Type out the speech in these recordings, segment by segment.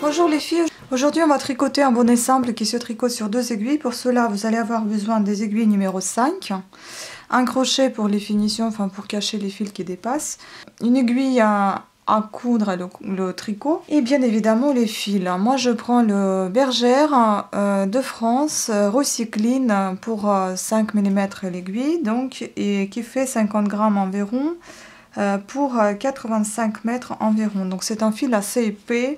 Bonjour les filles, aujourd'hui on va tricoter un bonnet simple qui se tricote sur 2 aiguilles. Pour cela vous allez avoir besoin des aiguilles numéro 5, un crochet pour les finitions, enfin pour cacher les fils qui dépassent, une aiguille à coudre le tricot et bien évidemment les fils. Moi je prends le Bergère de France Recycline pour 5 mm l'aiguille, donc, et qui fait 50 grammes environ pour 85 mètres environ. Donc c'est un fil assez épais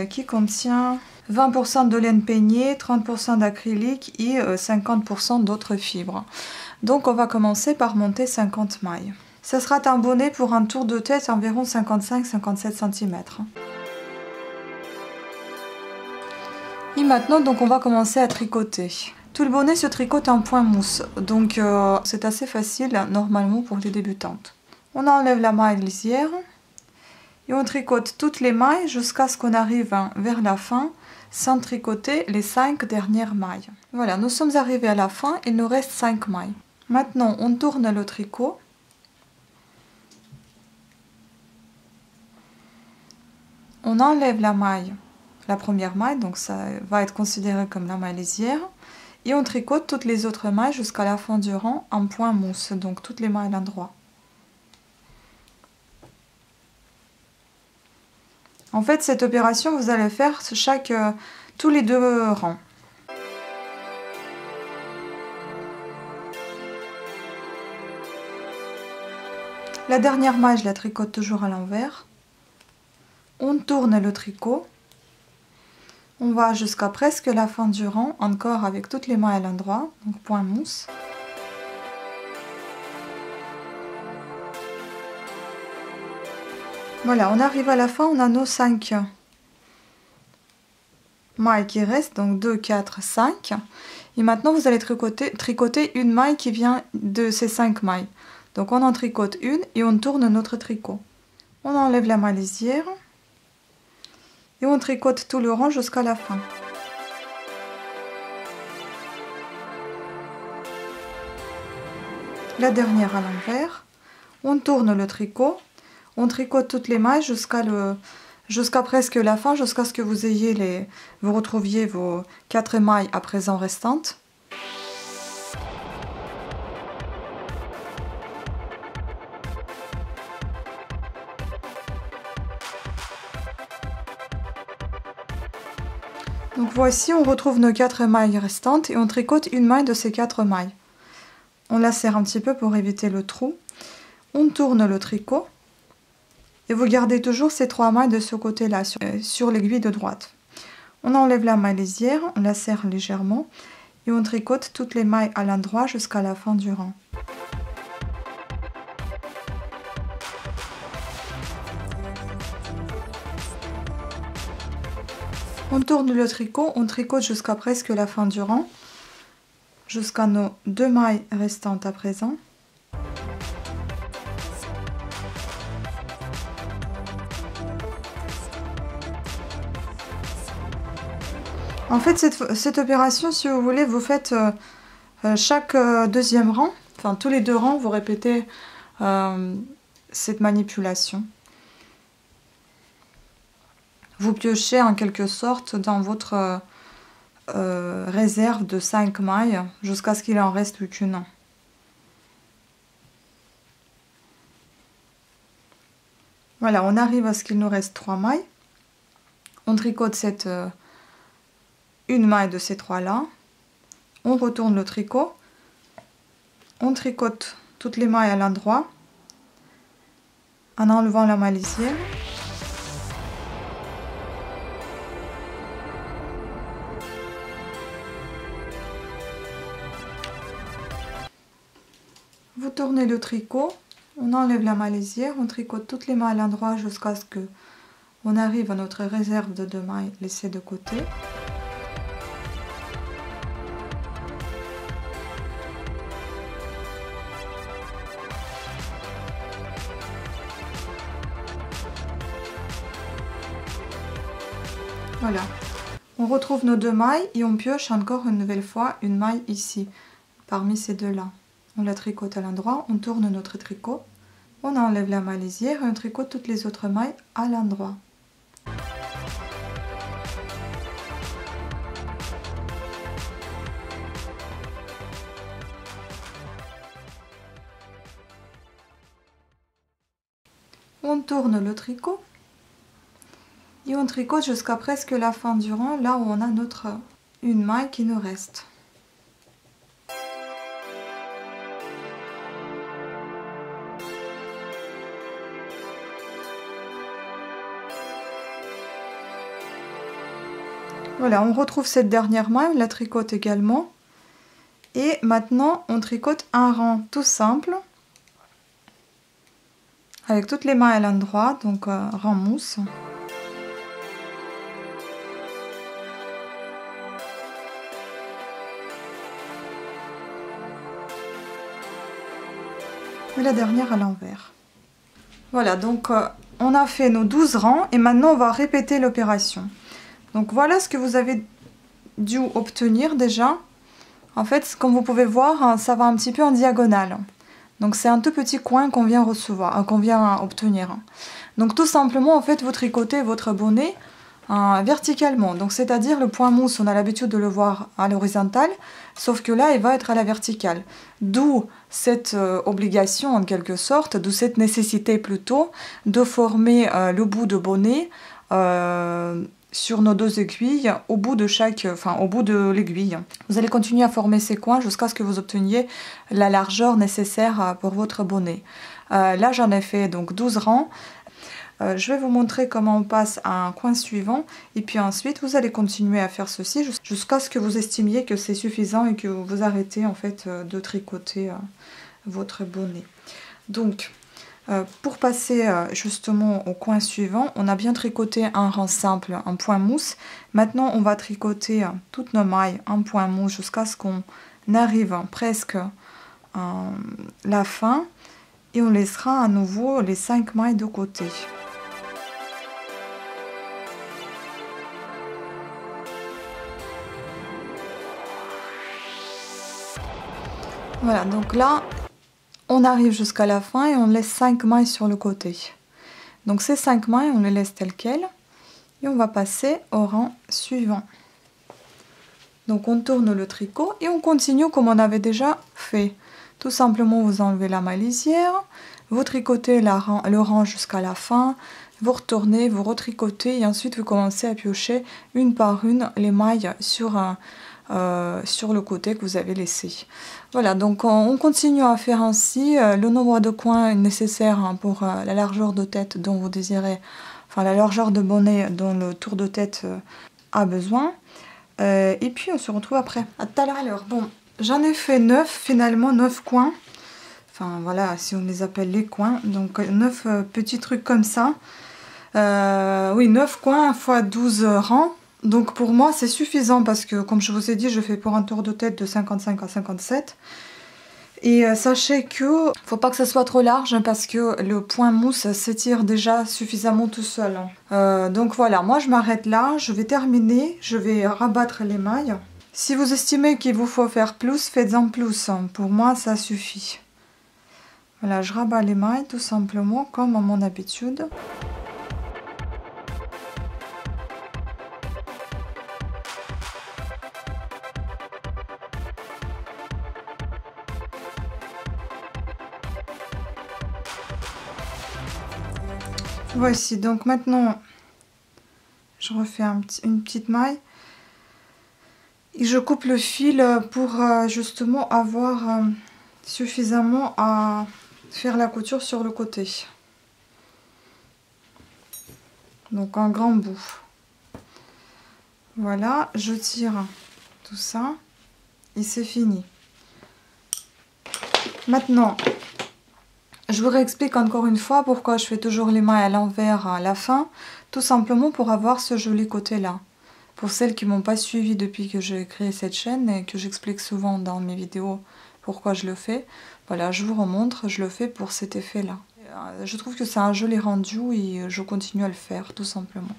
qui contient 20% de laine peignée, 30% d'acrylique et 50% d'autres fibres. Donc on va commencer par monter 50 mailles. Ça sera un bonnet pour un tour de tête environ 55-57 cm. Et maintenant donc on va commencer à tricoter. Tout le bonnet se tricote en point mousse, donc c'est assez facile normalement pour les débutantes. On enlève la maille lisière. Et on tricote toutes les mailles jusqu'à ce qu'on arrive vers la fin sans tricoter les 5 dernières mailles. Voilà, nous sommes arrivés à la fin, il nous reste 5 mailles. Maintenant, on tourne le tricot. On enlève la maille, la première maille, donc ça va être considéré comme la maille lisière. Et on tricote toutes les autres mailles jusqu'à la fin du rang en point mousse, donc toutes les mailles à l'endroit. En fait, cette opération, vous allez faire tous les 2 rangs. La dernière maille, je la tricote toujours à l'envers. On tourne le tricot. On va jusqu'à presque la fin du rang, encore avec toutes les mailles à l'endroit, donc point mousse. Voilà, on arrive à la fin, on a nos 5 mailles qui restent, donc 2, 4, 5. Et maintenant, vous allez tricoter une maille qui vient de ces 5 mailles. Donc, on en tricote une et on tourne notre tricot. On enlève la maille lisière et on tricote tout le rang jusqu'à la fin. La dernière à l'envers. On tourne le tricot. On tricote toutes les mailles jusqu'à presque la fin, jusqu'à ce que vous retrouviez vos 4 mailles à présent restantes. Donc voici, on retrouve nos 4 mailles restantes et on tricote une maille de ces 4 mailles. On la serre un petit peu pour éviter le trou. On tourne le tricot. Et vous gardez toujours ces 3 mailles de ce côté-là, sur l'aiguille de droite. On enlève la maille lisière, on la serre légèrement et on tricote toutes les mailles à l'endroit jusqu'à la fin du rang. On tourne le tricot, on tricote jusqu'à presque la fin du rang, jusqu'à nos 2 mailles restantes à présent. En fait, cette opération, si vous voulez, vous faites chaque deuxième rang, enfin tous les 2 rangs, vous répétez cette manipulation. Vous piochez en quelque sorte dans votre réserve de 5 mailles jusqu'à ce qu'il en reste plus qu'une. Voilà, on arrive à ce qu'il nous reste 3 mailles. On tricote une maille de ces 3 là, on retourne le tricot, on tricote toutes les mailles à l'endroit en enlevant la maille lisière. Vous tournez le tricot, on enlève la maille lisière, on tricote toutes les mailles à l'endroit jusqu'à ce que on arrive à notre réserve de 2 mailles laissées de côté. Voilà, on retrouve nos 2 mailles et on pioche encore une nouvelle fois une maille ici, parmi ces 2 là. On la tricote à l'endroit, on tourne notre tricot, on enlève la maille lisière et on tricote toutes les autres mailles à l'endroit. On tourne le tricot et on tricote jusqu'à presque la fin du rang, là où on a une maille qui nous reste. Voilà, on retrouve cette dernière maille, on la tricote également. Et maintenant, on tricote un rang tout simple, avec toutes les mailles à l'endroit, donc rang mousse. Et la dernière à l'envers. Voilà, donc on a fait nos 12 rangs et maintenant on va répéter l'opération. Donc voilà ce que vous avez dû obtenir déjà. En fait, comme vous pouvez voir, ça va un petit peu en diagonale. Donc c'est un tout petit coin qu'on vient recevoir, qu'on vient obtenir. Donc tout simplement, en fait, vous tricotez votre bonnet verticalement. Donc c'est-à-dire le point mousse, on a l'habitude de le voir à l'horizontale, sauf que là, il va être à la verticale. D'où cette obligation en quelque sorte, d'où cette nécessité plutôt de former le bout de bonnet sur nos 2 aiguilles au bout de l'aiguille. Vous allez continuer à former ces coins jusqu'à ce que vous obteniez la largeur nécessaire pour votre bonnet. Là j'en ai fait donc 12 rangs. Je vais vous montrer comment on passe à un coin suivant et puis ensuite vous allez continuer à faire ceci jusqu'à ce que vous estimiez que c'est suffisant et que vous arrêtez en fait de tricoter votre bonnet. Donc pour passer justement au coin suivant, on a bien tricoté un rang simple, un point mousse. Maintenant, on va tricoter toutes nos mailles en point mousse jusqu'à ce qu'on arrive presque à la fin. Et on laissera à nouveau les 5 mailles de côté. Voilà, donc là, on arrive jusqu'à la fin et on laisse 5 mailles sur le côté. Donc ces 5 mailles, on les laisse telles quelles. Et on va passer au rang suivant. Donc on tourne le tricot et on continue comme on avait déjà fait. Tout simplement, vous enlevez la maille lisière, vous tricotez le rang jusqu'à la fin, vous retournez, vous retricotez et ensuite vous commencez à piocher une par une les mailles sur le côté que vous avez laissé. Voilà, donc on continue à faire ainsi le nombre de coins nécessaires pour la largeur de tête dont vous désirez, enfin la largeur de bonnet dont le tour de tête a besoin. Et puis on se retrouve après. À tout à l'heure. Alors bon, j'en ai fait 9 finalement, 9 coins. Enfin voilà, si on les appelle les coins. Donc 9 petits trucs comme ça. Oui, 9 coins x 12 rangs. Donc pour moi c'est suffisant parce que comme je vous ai dit, je fais pour un tour de tête de 55 à 57. Et sachez que faut pas que ça soit trop large parce que le point mousse s'étire déjà suffisamment tout seul. Donc voilà, moi je m'arrête là, je vais terminer, je vais rabattre les mailles. Si vous estimez qu'il vous faut faire plus, faites-en plus. Pour moi ça suffit. Voilà, je rabats les mailles tout simplement comme à mon habitude. Voici, donc maintenant je refais une petite maille et je coupe le fil pour justement avoir suffisamment à faire la couture sur le côté. Donc un grand bout. Voilà, je tire tout ça et c'est fini. Maintenant, je vous réexplique encore une fois pourquoi je fais toujours les mailles à l'envers à la fin. Tout simplement pour avoir ce joli côté là. Pour celles qui ne m'ont pas suivi depuis que j'ai créé cette chaîne et que j'explique souvent dans mes vidéos pourquoi je le fais. Voilà, je vous remontre, je le fais pour cet effet là. Je trouve que c'est un joli rendu et je continue à le faire tout simplement.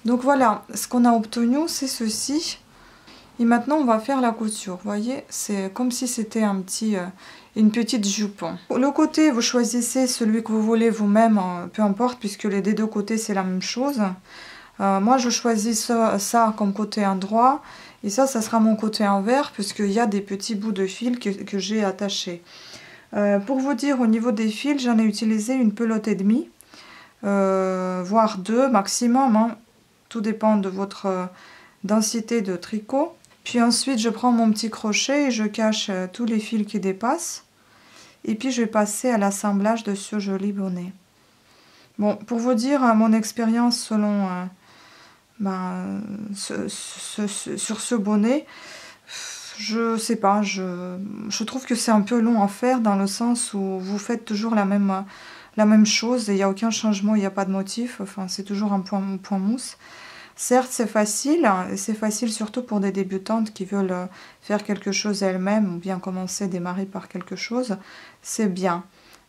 Donc voilà, ce qu'on a obtenu c'est ceci. Et maintenant on va faire la couture. Vous voyez, c'est comme si c'était une petite jupe. Le côté, vous choisissez celui que vous voulez vous-même, peu importe, puisque des deux côtés c'est la même chose. Moi je choisis ça comme côté endroit. Et ça sera mon côté envers, puisqu'il y a des petits bouts de fil que j'ai attachés. Pour vous dire, au niveau des fils, j'en ai utilisé une pelote et demie. voire 2 maximum, hein. Tout dépend de votre densité de tricot. Puis ensuite je prends mon petit crochet et je cache tous les fils qui dépassent. Et puis je vais passer à l'assemblage de ce joli bonnet. Bon, pour vous dire mon expérience selon sur ce bonnet, je sais pas, je trouve que c'est un peu long à faire dans le sens où vous faites toujours la même chose et il n'y a aucun changement, il n'y a pas de motif, enfin c'est toujours un point mousse. Certes c'est facile surtout pour des débutantes qui veulent faire quelque chose elles-mêmes ou bien commencer, démarrer par quelque chose, c'est bien.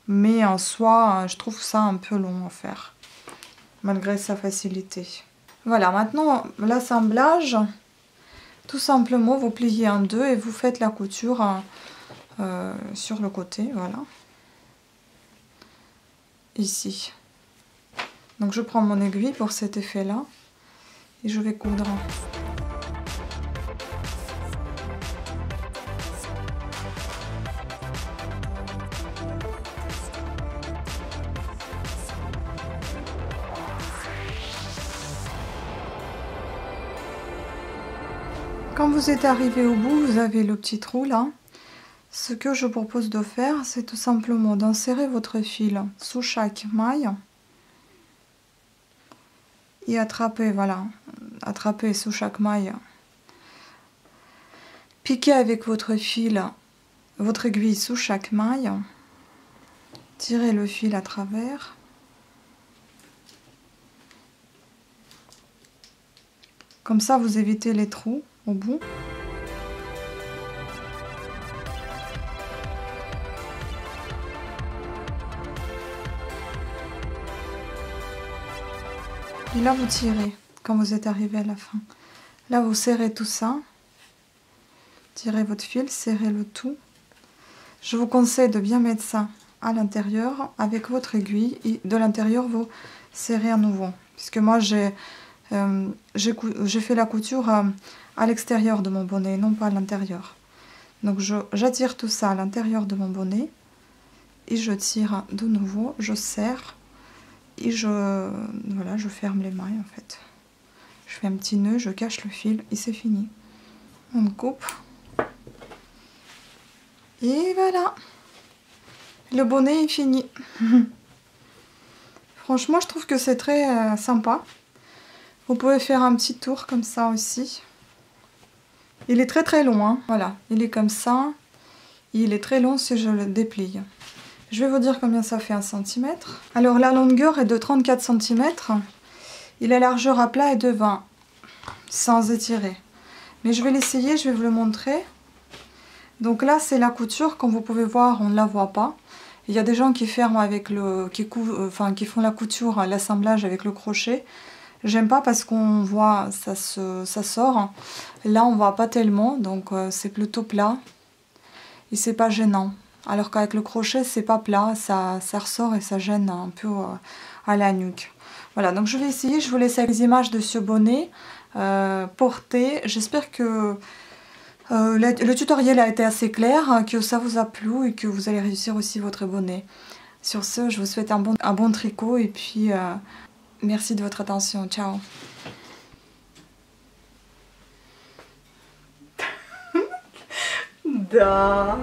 Mais en soi, je trouve ça un peu long à faire, malgré sa facilité. Voilà, maintenant l'assemblage, tout simplement vous pliez en deux et vous faites la couture sur le côté, voilà. Ici. Donc je prends mon aiguille pour cet effet-là et je vais coudre. Quand vous êtes arrivé au bout, vous avez le petit trou là. Ce que je propose de faire, c'est tout simplement d'insérer votre fil sous chaque maille et attraper, voilà, attraper sous chaque maille. Piquez avec votre fil, votre aiguille sous chaque maille. Tirez le fil à travers. Comme ça, vous évitez les trous au bout. Et là, vous tirez quand vous êtes arrivé à la fin. Là, vous serrez tout ça. Tirez votre fil, serrez le tout. Je vous conseille de bien mettre ça à l'intérieur avec votre aiguille. Et de l'intérieur, vous serrez à nouveau. Puisque moi, j'ai fait la couture à l'extérieur de mon bonnet, non pas à l'intérieur. Donc, j'attire tout ça à l'intérieur de mon bonnet. Et je tire de nouveau, je serre. Et voilà, je ferme les mailles en fait. Je fais un petit nœud, je cache le fil et c'est fini. On coupe. Et voilà. Le bonnet est fini. Franchement, je trouve que c'est très sympa. Vous pouvez faire un petit tour comme ça aussi. Il est très long, hein. Voilà, il est comme ça. Il est très long si je le déplie. Je vais vous dire combien ça fait 1 cm. Alors la longueur est de 34 cm et la largeur à plat est de 20, sans étirer. Mais je vais l'essayer, je vais vous le montrer. Donc là c'est la couture, comme vous pouvez voir, on ne la voit pas. Il y a des gens qui ferment avec qui font la couture, l'assemblage avec le crochet. J'aime pas parce qu'on voit, ça sort. Là on voit pas tellement, donc c'est plutôt plat et c'est pas gênant. Alors qu'avec le crochet, c'est pas plat, ça ressort et ça gêne un peu à la nuque. Voilà, donc je vais essayer, je vous laisse avec les images de ce bonnet porté. J'espère que le tutoriel a été assez clair, que ça vous a plu et que vous allez réussir aussi votre bonnet. Sur ce, je vous souhaite un bon tricot et puis merci de votre attention. Ciao. Da.